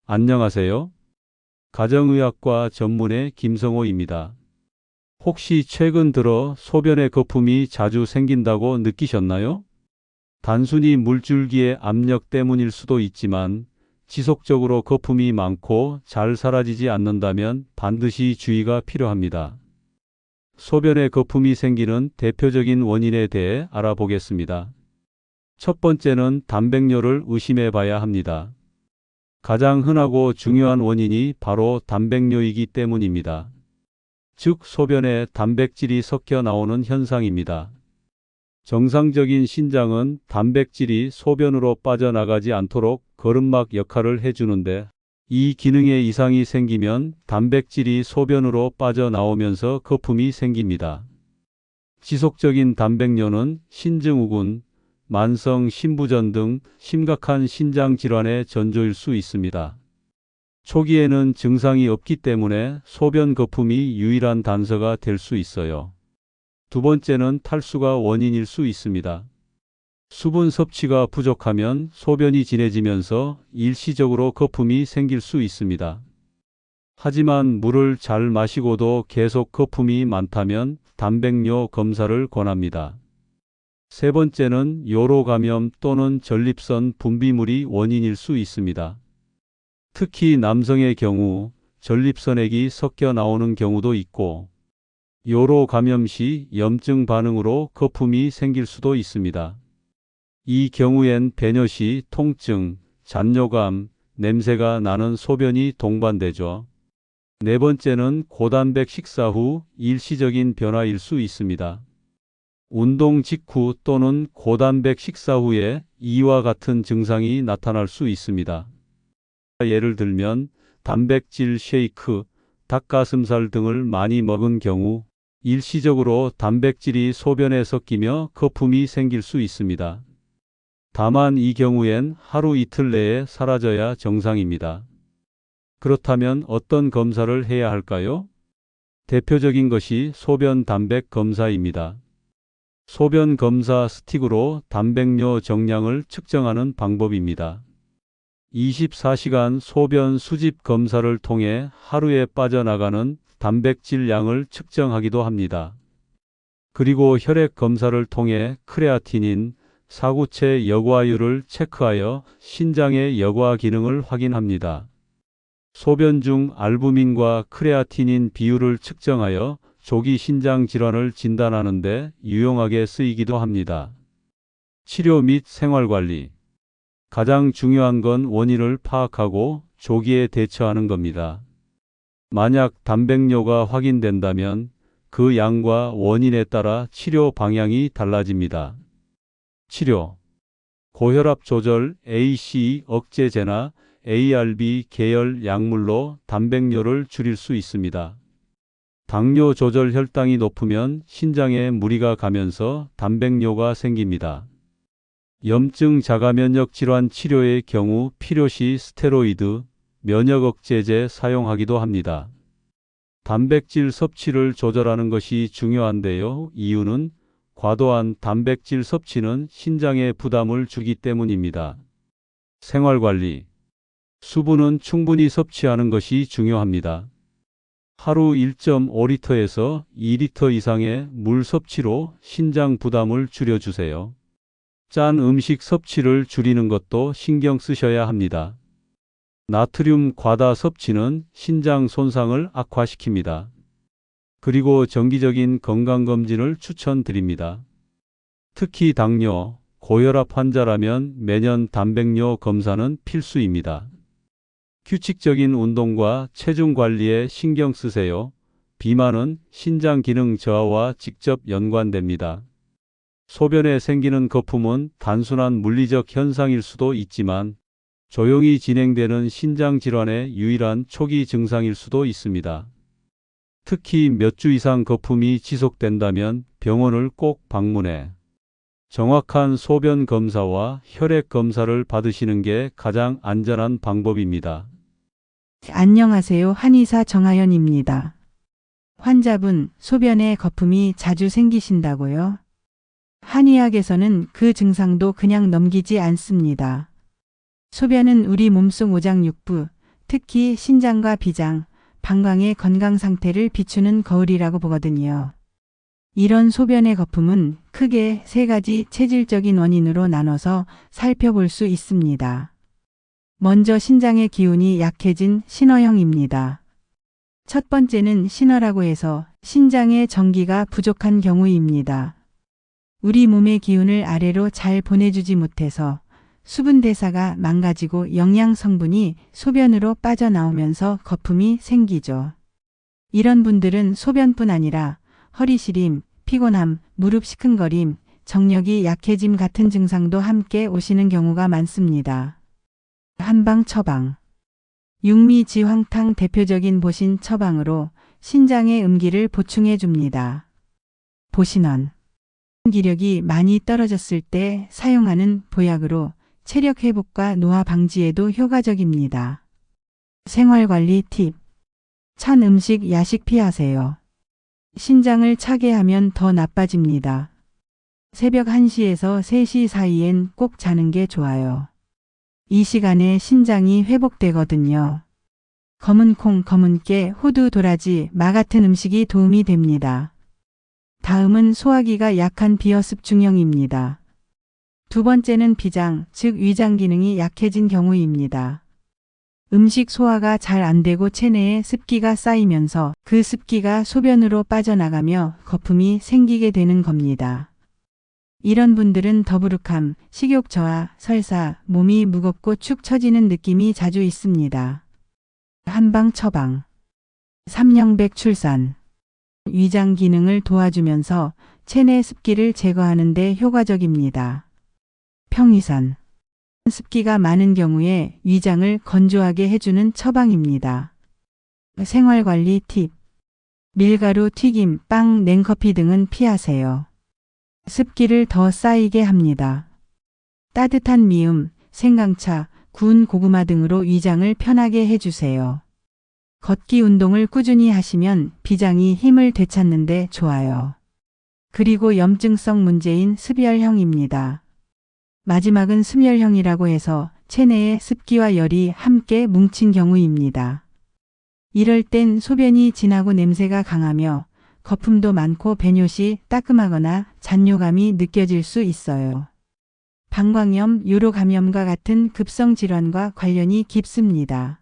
안녕하세요. 가정의학과 전문의 김성호입니다. 혹시 최근 들어 소변에 거품이 자주 생긴다고 느끼셨나요? 단순히 물줄기의 압력 때문일 수도 있지만 지속적으로 거품이 많고 잘 사라지지 않는다면 반드시 주의가 필요합니다. 소변에 거품이 생기는 대표적인 원인에 대해 알아보겠습니다. 첫 번째는 단백뇨를 의심해 봐야 합니다. 가장 흔하고 중요한 원인이 바로 단백뇨이기 때문입니다. 즉, 소변에 단백질이 섞여 나오는 현상입니다. 정상적인 신장은 단백질이 소변으로 빠져나가지 않도록 거름막 역할을 해주는데, 이 기능에 이상이 생기면 단백질이 소변으로 빠져나오면서 거품이 생깁니다. 지속적인 단백뇨는 신증후군, 만성 신부전 등 심각한 신장 질환의 전조일 수 있습니다. 초기에는 증상이 없기 때문에 소변 거품이 유일한 단서가 될 수 있어요. 두 번째는 탈수가 원인일 수 있습니다. 수분 섭취가 부족하면 소변이 진해지면서 일시적으로 거품이 생길 수 있습니다. 하지만 물을 잘 마시고도 계속 거품이 많다면 단백뇨 검사를 권합니다. 세 번째는 요로 감염 또는 전립선 분비물이 원인일 수 있습니다. 특히 남성의 경우 전립선액이 섞여 나오는 경우도 있고, 요로 감염 시 염증 반응으로 거품이 생길 수도 있습니다. 이 경우엔 배뇨 시 통증, 잔뇨감, 냄새가 나는 소변이 동반되죠. 네 번째는 고단백 식사 후 일시적인 변화일 수 있습니다. 운동 직후 또는 고단백 식사 후에 이와 같은 증상이 나타날 수 있습니다. 예를 들면 단백질 쉐이크, 닭가슴살 등을 많이 먹은 경우 일시적으로 단백질이 소변에 섞이며 거품이 생길 수 있습니다. 다만 이 경우엔 하루 이틀 내에 사라져야 정상입니다. 그렇다면 어떤 검사를 해야 할까요? 대표적인 것이 소변 단백 검사입니다. 소변 검사 스틱으로 단백뇨 정량을 측정하는 방법입니다. 24시간 소변 수집 검사를 통해 하루에 빠져나가는 단백질 양을 측정하기도 합니다. 그리고 혈액 검사를 통해 크레아티닌, 사구체 여과율을 체크하여 신장의 여과 기능을 확인합니다. 소변 중 알부민과 크레아티닌 비율을 측정하여 조기 신장 질환을 진단하는 데 유용하게 쓰이기도 합니다. 치료 및 생활관리. 가장 중요한 건 원인을 파악하고 조기에 대처하는 겁니다. 만약 단백뇨가 확인된다면 그 양과 원인에 따라 치료 방향이 달라집니다. 치료. 고혈압 조절 ACE 억제제나 ARB 계열 약물로 단백뇨를 줄일 수 있습니다. 당뇨 조절 혈당이 높으면 신장에 무리가 가면서 단백뇨가 생깁니다. 염증 자가면역 질환 치료의 경우 필요시 스테로이드, 면역 억제제 사용하기도 합니다. 단백질 섭취를 조절하는 것이 중요한데요. 이유는 과도한 단백질 섭취는 신장에 부담을 주기 때문입니다. 생활관리. 수분은 충분히 섭취하는 것이 중요합니다. 하루 1.5리터에서 2리터 이상의 물 섭취로 신장 부담을 줄여주세요. 짠 음식 섭취를 줄이는 것도 신경 쓰셔야 합니다. 나트륨 과다 섭취는 신장 손상을 악화시킵니다. 그리고 정기적인 건강검진을 추천드립니다. 특히 당뇨, 고혈압 환자라면 매년 단백뇨 검사는 필수입니다. 규칙적인 운동과 체중 관리에 신경 쓰세요. 비만은 신장 기능 저하와 직접 연관됩니다. 소변에 생기는 거품은 단순한 물리적 현상일 수도 있지만 조용히 진행되는 신장 질환의 유일한 초기 증상일 수도 있습니다. 특히 몇 주 이상 거품이 지속된다면 병원을 꼭 방문해 정확한 소변 검사와 혈액 검사를 받으시는 게 가장 안전한 방법입니다. 안녕하세요. 한의사 정하연입니다. 환자분, 소변에 거품이 자주 생기신다고요? 한의학에서는 그 증상도 그냥 넘기지 않습니다. 소변은 우리 몸속 오장육부, 특히 신장과 비장, 방광의 건강 상태를 비추는 거울이라고 보거든요. 이런 소변의 거품은 크게 세 가지 체질적인 원인으로 나눠서 살펴볼 수 있습니다. 먼저 신장의 기운이 약해진 신어형입니다. 첫 번째는 신어라고 해서 신장의 전기가 부족한 경우입니다. 우리 몸의 기운을 아래로 잘 보내주지 못해서 수분 대사가 망가지고 영양 성분이 소변으로 빠져나오면서 거품이 생기죠. 이런 분들은 소변뿐 아니라 허리 시림, 피곤함, 무릎 시큰거림, 정력이 약해짐 같은 증상도 함께 오시는 경우가 많습니다. 한방 처방. 육미지황탕 대표적인 보신 처방으로 신장의 음기를 보충해 줍니다. 보신원. 기력이 많이 떨어졌을 때 사용하는 보약으로 체력 회복과 노화 방지에도 효과적입니다. 생활관리 팁. 찬 음식, 야식 피하세요. 신장을 차게 하면 더 나빠집니다. 새벽 1시에서 3시 사이엔 꼭 자는 게 좋아요. 이 시간에 신장이 회복되거든요. 검은 콩, 검은 깨, 호두, 도라지, 마 같은 음식이 도움이 됩니다. 다음은 소화기가 약한 비어습 중형입니다. 두 번째는 비장, 즉 위장 기능이 약해진 경우입니다. 음식 소화가 잘 안 되고 체내에 습기가 쌓이면서 그 습기가 소변으로 빠져나가며 거품이 생기게 되는 겁니다. 이런 분들은 더부룩함, 식욕 저하, 설사, 몸이 무겁고 축 처지는 느낌이 자주 있습니다. 한방 처방. 삼령백 출산. 위장 기능을 도와주면서 체내 습기를 제거하는 데 효과적입니다. 평위산. 습기가 많은 경우에 위장을 건조하게 해주는 처방입니다. 생활관리 팁. 밀가루, 튀김, 빵, 냉커피 등은 피하세요. 습기를 더 쌓이게 합니다. 따뜻한 미음, 생강차, 구운 고구마 등으로 위장을 편하게 해주세요. 걷기 운동을 꾸준히 하시면 비장이 힘을 되찾는데 좋아요. 그리고 염증성 문제인 습열형입니다. 마지막은 습열형이라고 해서 체내에 습기와 열이 함께 뭉친 경우입니다. 이럴 땐 소변이 진하고 냄새가 강하며 거품도 많고 배뇨시 따끔하거나 잔뇨감이 느껴질 수 있어요. 방광염, 요로감염과 같은 급성 질환과 관련이 깊습니다.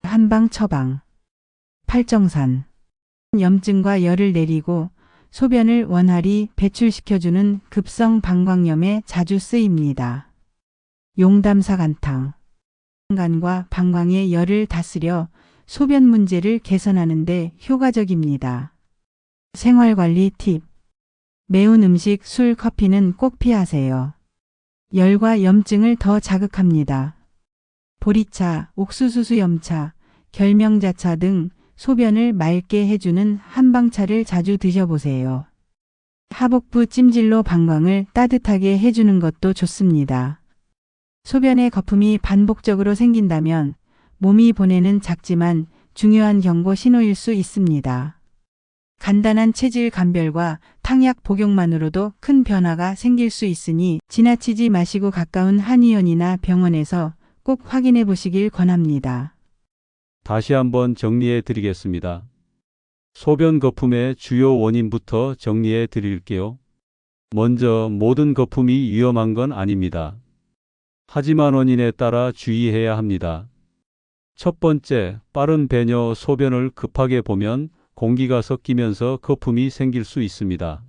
한방 처방. 팔정산. 염증과 열을 내리고 소변을 원활히 배출시켜주는 급성 방광염에 자주 쓰입니다. 용담사간탕. 간과 방광의 열을 다스려 소변 문제를 개선하는 데 효과적입니다. 생활관리 팁. 매운 음식, 술, 커피는 꼭 피하세요. 열과 염증을 더 자극합니다. 보리차, 옥수수수염차, 결명자차 등 소변을 맑게 해주는 한방차를 자주 드셔보세요. 하복부 찜질로 방광을 따뜻하게 해주는 것도 좋습니다. 소변의 거품이 반복적으로 생긴다면 몸이 보내는 작지만 중요한 경고 신호일 수 있습니다. 간단한 체질 감별과 탕약 복용만으로도 큰 변화가 생길 수 있으니 지나치지 마시고 가까운 한의원이나 병원에서 꼭 확인해 보시길 권합니다. 다시 한번 정리해 드리겠습니다. 소변 거품의 주요 원인부터 정리해 드릴게요. 먼저 모든 거품이 위험한 건 아닙니다. 하지만 원인에 따라 주의해야 합니다. 첫 번째, 빠른 배뇨, 소변을 급하게 보면 공기가 섞이면서 거품이 생길 수 있습니다.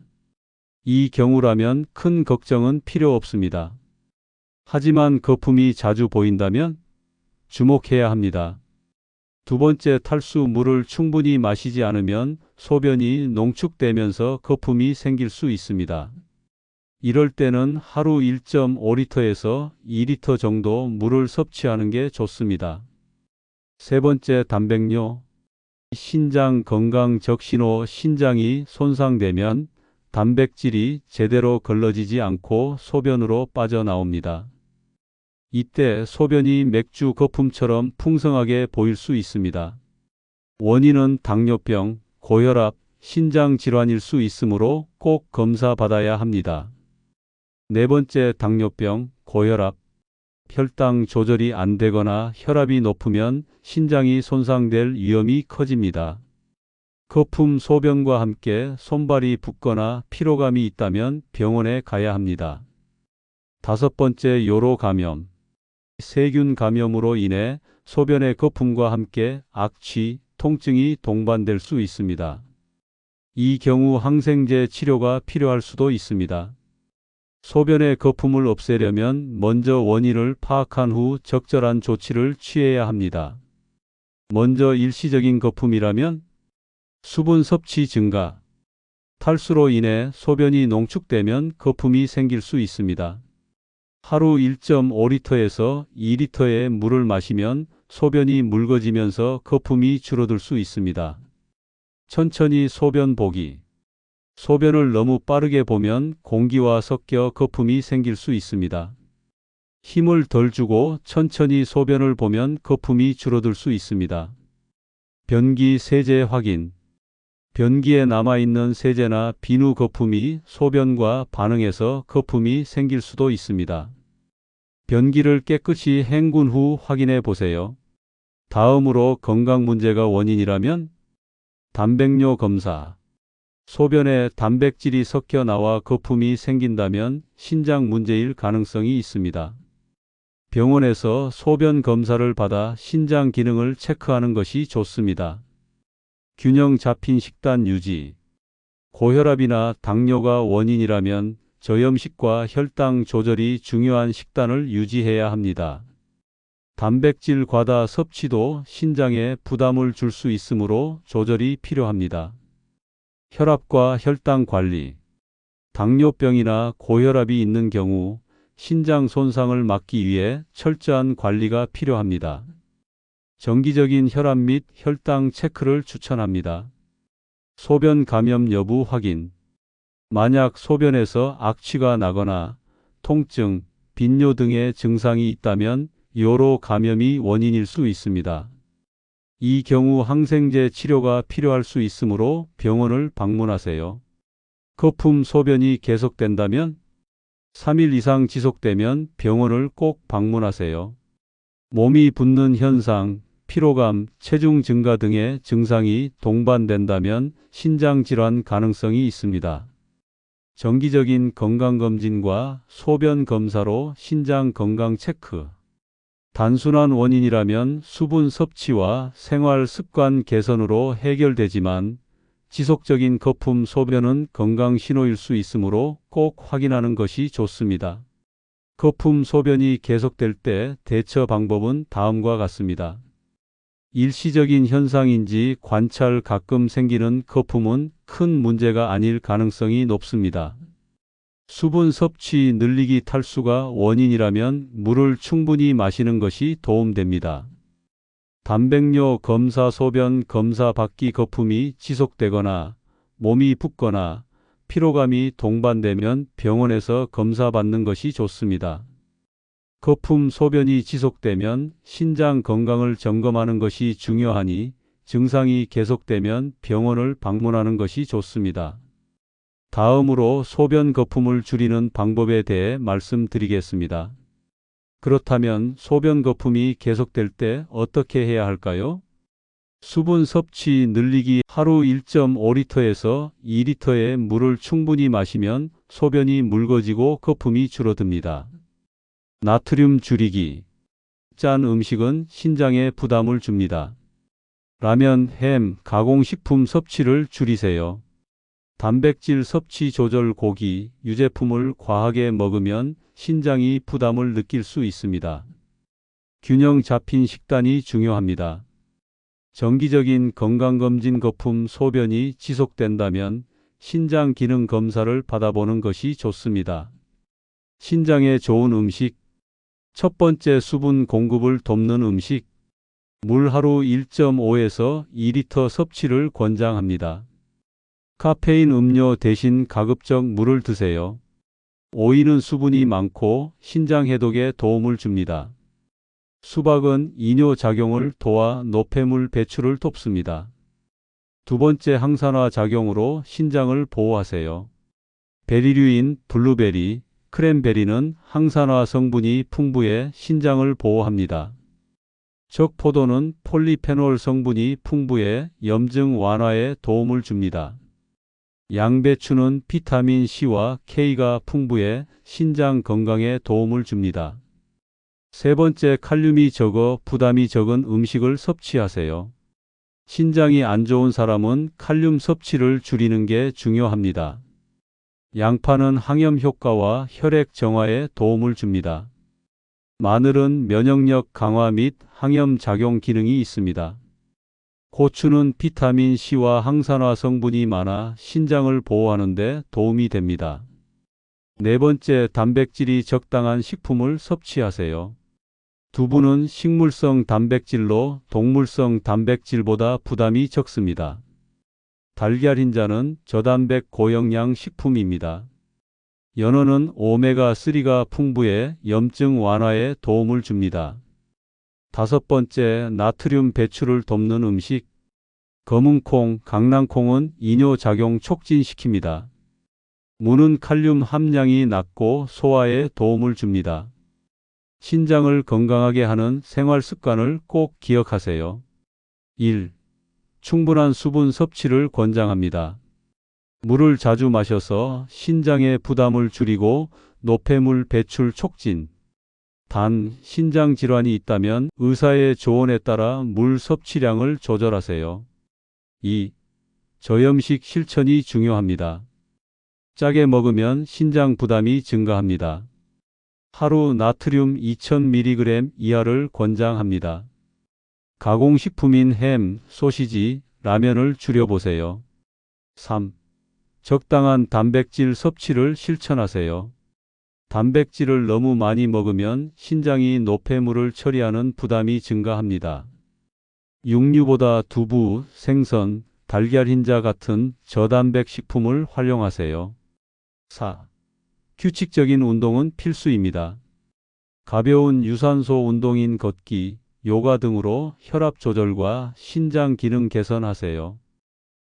이 경우라면 큰 걱정은 필요 없습니다. 하지만 거품이 자주 보인다면 주목해야 합니다. 두 번째, 탈수, 물을 충분히 마시지 않으면 소변이 농축되면서 거품이 생길 수 있습니다. 이럴 때는 하루 1.5리터에서 2리터 정도 물을 섭취하는 게 좋습니다. 세 번째, 단백뇨. 신장 건강 적신호, 신장이 손상되면 단백질이 제대로 걸러지지 않고 소변으로 빠져나옵니다. 이때 소변이 맥주 거품처럼 풍성하게 보일 수 있습니다. 원인은 당뇨병, 고혈압, 신장 질환일 수 있으므로 꼭 검사 받아야 합니다. 네 번째, 당뇨병, 고혈압. 혈당 조절이 안 되거나 혈압이 높으면 신장이 손상될 위험이 커집니다. 거품 소변과 함께 손발이 붓거나 피로감이 있다면 병원에 가야 합니다. 5번째, 요로 감염. 세균 감염으로 인해 소변의 거품과 함께 악취, 통증이 동반될 수 있습니다. 이 경우 항생제 치료가 필요할 수도 있습니다. 소변의 거품을 없애려면 먼저 원인을 파악한 후 적절한 조치를 취해야 합니다. 먼저 일시적인 거품이라면 수분 섭취 증가, 탈수로 인해 소변이 농축되면 거품이 생길 수 있습니다. 하루 1.5리터에서 2리터의 물을 마시면 소변이 묽어지면서 거품이 줄어들 수 있습니다. 천천히 소변 보기. 소변을 너무 빠르게 보면 공기와 섞여 거품이 생길 수 있습니다. 힘을 덜 주고 천천히 소변을 보면 거품이 줄어들 수 있습니다. 변기 세제 확인. 변기에 남아있는 세제나 비누 거품이 소변과 반응해서 거품이 생길 수도 있습니다. 변기를 깨끗이 헹군 후 확인해 보세요. 다음으로 건강 문제가 원인이라면 단백뇨 검사. 소변에 단백질이 섞여 나와 거품이 생긴다면 신장 문제일 가능성이 있습니다. 병원에서 소변 검사를 받아 신장 기능을 체크하는 것이 좋습니다. 균형 잡힌 식단 유지. 고혈압이나 당뇨가 원인이라면 저염식과 혈당 조절이 중요한 식단을 유지해야 합니다. 단백질 과다 섭취도 신장에 부담을 줄 수 있으므로 조절이 필요합니다. 혈압과 혈당 관리. 당뇨병이나 고혈압이 있는 경우 신장 손상을 막기 위해 철저한 관리가 필요합니다. 정기적인 혈압 및 혈당 체크를 추천합니다. 소변 감염 여부 확인. 만약 소변에서 악취가 나거나 통증, 빈뇨 등의 증상이 있다면 요로 감염이 원인일 수 있습니다. 이 경우 항생제 치료가 필요할 수 있으므로 병원을 방문하세요. 거품 소변이 계속된다면 3일 이상 지속되면 병원을 꼭 방문하세요. 몸이 붓는 현상, 피로감, 체중 증가 등의 증상이 동반된다면 신장 질환 가능성이 있습니다. 정기적인 건강검진과 소변 검사로 신장 건강 체크. 단순한 원인이라면 수분 섭취와 생활 습관 개선으로 해결되지만 지속적인 거품 소변은 건강 신호일 수 있으므로 꼭 확인하는 것이 좋습니다. 거품 소변이 계속될 때 대처 방법은 다음과 같습니다. 일시적인 현상인지 관찰. 가끔 생기는 거품은 큰 문제가 아닐 가능성이 높습니다. 수분 섭취 늘리기 탈수가 원인이라면 물을 충분히 마시는 것이 도움됩니다. 단백뇨 검사. 소변 검사 받기 거품이 지속되거나 몸이 붓거나 피로감이 동반되면 병원에서 검사 받는 것이 좋습니다. 거품 소변이 지속되면 신장 건강을 점검하는 것이 중요하니 증상이 계속되면 병원을 방문하는 것이 좋습니다. 다음으로 소변 거품을 줄이는 방법에 대해 말씀드리겠습니다. 그렇다면 소변 거품이 계속될 때 어떻게 해야 할까요? 수분 섭취 늘리기. 하루 1.5리터에서 2리터의 물을 충분히 마시면 소변이 묽어지고 거품이 줄어듭니다. 나트륨 줄이기. 짠 음식은 신장에 부담을 줍니다. 라면, 햄, 가공식품 섭취를 줄이세요. 단백질 섭취 조절. 고기, 유제품을 과하게 먹으면 신장이 부담을 느낄 수 있습니다. 균형 잡힌 식단이 중요합니다. 정기적인 건강검진. 거품 소변이 지속된다면 신장 기능 검사를 받아보는 것이 좋습니다. 신장에 좋은 음식. 첫 번째, 수분 공급을 돕는 음식. 물 하루 1.5에서 2리터 섭취를 권장합니다. 카페인 음료 대신 가급적 물을 드세요. 오이는 수분이 많고 신장 해독에 도움을 줍니다. 수박은 이뇨 작용을 도와 노폐물 배출을 돕습니다. 두 번째, 항산화 작용으로 신장을 보호하세요. 베리류인 블루베리, 크랜베리는 항산화 성분이 풍부해 신장을 보호합니다. 적포도는 폴리페놀 성분이 풍부해 염증 완화에 도움을 줍니다. 양배추는 비타민 C와 K가 풍부해 신장 건강에 도움을 줍니다. 세 번째, 칼륨이 적어 부담이 적은 음식을 섭취하세요. 신장이 안 좋은 사람은 칼륨 섭취를 줄이는 게 중요합니다. 양파는 항염 효과와 혈액 정화에 도움을 줍니다. 마늘은 면역력 강화 및 항염 작용 기능이 있습니다. 고추는 비타민 C와 항산화 성분이 많아 신장을 보호하는 데 도움이 됩니다. 네 번째, 단백질이 적당한 식품을 섭취하세요. 두부는 식물성 단백질로 동물성 단백질보다 부담이 적습니다. 달걀 흰자는 저단백 고영양 식품입니다. 연어는 오메가3가 풍부해 염증 완화에 도움을 줍니다. 다섯 번째, 나트륨 배출을 돕는 음식. 검은콩, 강낭콩은 이뇨작용 촉진시킵니다. 무는 칼륨 함량이 낮고 소화에 도움을 줍니다. 신장을 건강하게 하는 생활 습관을 꼭 기억하세요. 1. 충분한 수분 섭취를 권장합니다. 물을 자주 마셔서 신장의 부담을 줄이고 노폐물 배출 촉진. 단, 신장 질환이 있다면 의사의 조언에 따라 물 섭취량을 조절하세요. 2. 저염식 실천이 중요합니다. 짜게 먹으면 신장 부담이 증가합니다. 하루 나트륨 2000mg 이하를 권장합니다. 가공식품인 햄, 소시지, 라면을 줄여보세요. 3. 적당한 단백질 섭취를 실천하세요. 단백질을 너무 많이 먹으면 신장이 노폐물을 처리하는 부담이 증가합니다. 육류보다 두부, 생선, 달걀 흰자 같은 저단백 식품을 활용하세요. 4. 규칙적인 운동은 필수입니다. 가벼운 유산소 운동인 걷기, 요가 등으로 혈압 조절과 신장 기능 개선하세요.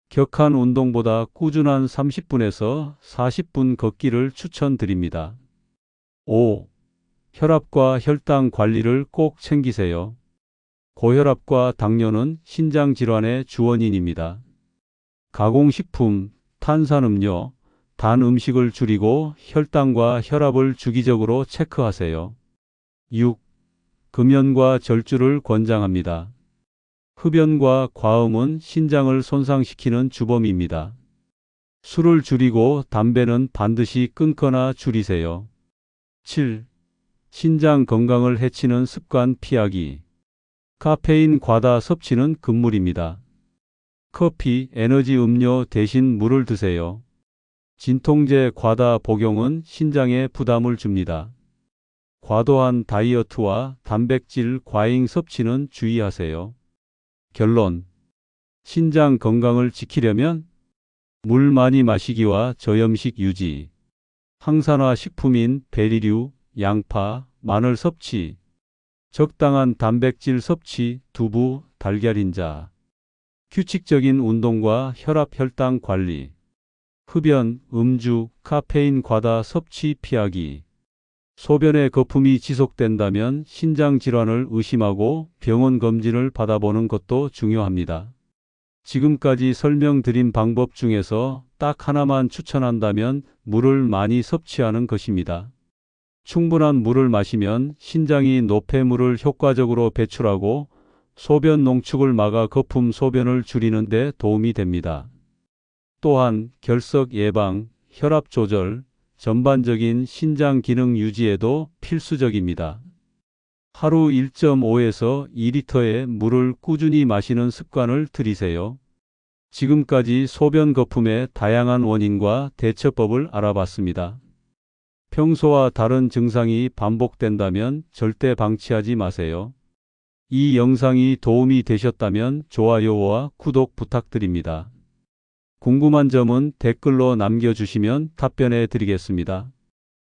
격한 운동보다 꾸준한 30분에서 40분 걷기를 추천드립니다. 5. 혈압과 혈당 관리를 꼭 챙기세요. 고혈압과 당뇨는 신장 질환의 주원인입니다. 가공식품, 탄산음료, 단 음식을 줄이고 혈당과 혈압을 주기적으로 체크하세요. 6. 금연과 절주를 권장합니다. 흡연과 과음은 신장을 손상시키는 주범입니다. 술을 줄이고 담배는 반드시 끊거나 줄이세요. 7. 신장 건강을 해치는 습관 피하기. 카페인 과다 섭취는 금물입니다. 커피, 에너지 음료 대신 물을 드세요. 진통제 과다 복용은 신장에 부담을 줍니다. 과도한 다이어트와 단백질 과잉 섭취는 주의하세요. 결론. 신장 건강을 지키려면 물 많이 마시기와 저염식 유지, 항산화 식품인 베리류, 양파, 마늘 섭취, 적당한 단백질 섭취, 두부, 달걀 흰자, 규칙적인 운동과 혈압 혈당 관리, 흡연, 음주, 카페인 과다 섭취 피하기. 소변에 거품이 지속된다면 신장 질환을 의심하고 병원 검진을 받아보는 것도 중요합니다. 지금까지 설명드린 방법 중에서 딱 하나만 추천한다면 물을 많이 섭취하는 것입니다. 충분한 물을 마시면 신장이 노폐물을 효과적으로 배출하고 소변 농축을 막아 거품 소변을 줄이는 데 도움이 됩니다. 또한 결석 예방, 혈압 조절, 전반적인 신장 기능 유지에도 필수적입니다. 하루 1.5에서 2리터의 물을 꾸준히 마시는 습관을 들이세요. 지금까지 소변 거품의 다양한 원인과 대처법을 알아봤습니다. 평소와 다른 증상이 반복된다면 절대 방치하지 마세요. 이 영상이 도움이 되셨다면 좋아요와 구독 부탁드립니다. 궁금한 점은 댓글로 남겨주시면 답변해 드리겠습니다.